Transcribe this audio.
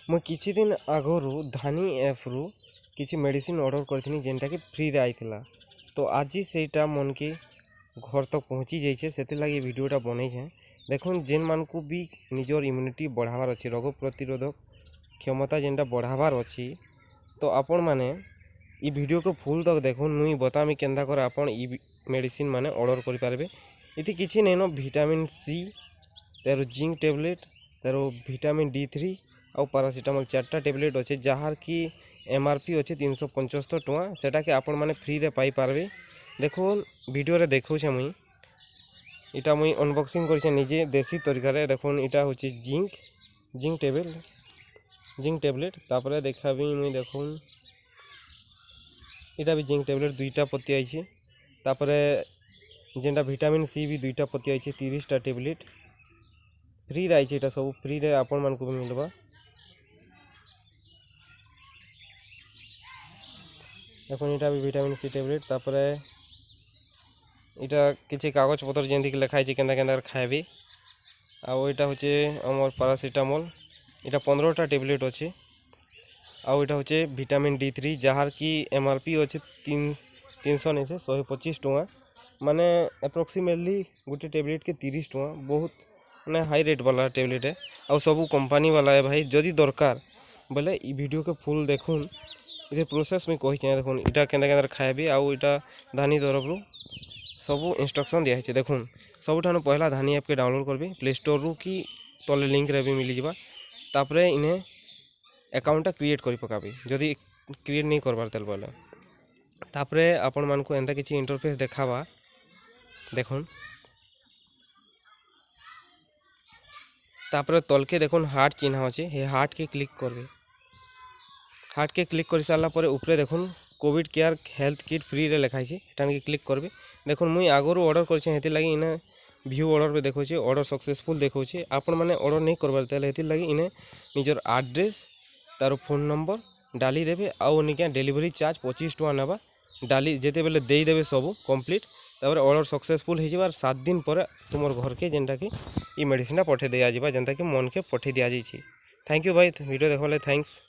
ମୁଁ କିଛି ଦିନ ଆଗରୁ ଧାନି ଏପ୍ରୁ କିଛି ମେଡ଼ିସିନ୍ ଅର୍ଡ଼ର୍ କରିଥିଲି ଯେନ୍ଟାକି ଫ୍ରିରେ ଆଇଥିଲା। ତ ଆଜି ସେଇଟା ମନକେ ଘର ତक ପହଞ୍ଚି ଯାଇଛେ, ସେଥିଲାଗି ଭିଡ଼ିଓଟା ବନେଇଛେ। ଦେଖୁନ୍ ଯେନ୍ମାନଙ୍କୁ ବି ନିଜର ଇମ୍ୟୁନିଟି ବଢ଼ାବାର ଅଛି, ରୋଗ ପ୍ରତିରୋଧକ କ୍ଷମତା ଯେନ୍ଟା ବଢ଼ାବାର ଅଛି, ତ ଆପଣମାନେ ଇ ଭିଡ଼ିଓକୁ ଫୁଲ୍ ତक ଦେଖୁନ୍। ମୁଇଁ बतामी केन्ता कर आपण इ मेडिसिन माने ऑर्डर करि पारबे। इति किछि नेनो विटामिन सी, तेरो जिंक टैबलेट, तेरो विटामिन D3 और पैरासिटामोल 4टा टैबलेट अच्छे, जहार की MRP अच्छे 375 टଙ୍କା। सेटा के आपण माने फ्री रे पाई पारबे। देखो वीडियो रे देखौ छे मुई इटा मुई अनबॉक्सिंग करछे निजे देसी तरीका रे। देखुन इटा होचे जिंक टैबलेट तापरे देखाबी मुई। देखुन इटा भी जिंक टैबलेट 2टा पत्ती आइछे। तापरे जेंटा विटामिन सी भी 2टा पत्ती आइछे, 30टा टैबलेट फ्री रे आइछे। इटा सब फ्री रे आपण मानकु भी मिलबा। देखुन इटा भी विटामिन सी टैबलेट। तापरे इटा किछि कागज पत्र जेंति कि लिखा आइछे केंदा केंदा खाइबे। आ इटा होचे हमर पैरासिटामोल, इटा 15टा टैबलेट अच्छे। आउ इटा होचे विटामिन D3 जहार की MRP अच्छे 125 टଙ୍କା। माने अप्रोक्सीमेटली गोटे टैबलेट के 30 टଙ୍କା। बहुत माने हाई रेट वाला टैबलेट है। आउ सबू कंपनी वाला है भाई। जदि दरकार बोले इ वीडियो के फुल देखुन। इधर प्रोसेस में कही चाहे। देखुन इटा केंदा केंदा खाइबे। आउ इटा धानी तरफ सबू इंस्ट्रक्शन दिया है। देखुन सबुठानु पहला धानी ऐप के डाउनलोड करबे प्ले स्टोर रु, कि तले लिंक रे भी मिल जाबा। तापरे इने अकाउंट क्रिएट करि पकाबे जदि क्रिएट नहीं करबार तेल बोले। तापरे आपण मानकु एंता किछि इंटरफेस देखाबा। देखुन तापरे तलके देखुन हार्ट चिन्ह अच्छे, हे हार्ट के क्लिक करबे। हार्ट के क्लिक कर सारा पर ऊपर देखुन Covid care health kit free रे लिखाई छे, एटान के क्लिक करबे। देखुन मुई आगरो ऑर्डर करछे, हेति लागि इने व्यू ऑर्डर पे देखो छे ऑर्डर सक्सेसफुल देखो छे। आपण माने ऑर्डर नहीं करबार तेल हेति लागि इने निजर एड्रेस तार फोन नंबर डाली देबे। आउ निके डिलीवरी चार्ज 25 टଙ୍କା नेबा डाली जेते बेले देई देबे सब कंप्लीट। तापर ऑर्डर सक्सेसफुल हो जिबार 7 दिन पर तुमर घर के जेंटा कि ई मेडिसिन पठे दिया जिबा, जेंटा कि मन के पठे दिया जाई छी। थैंक यू भाई वीडियो देखले, थैंक्स।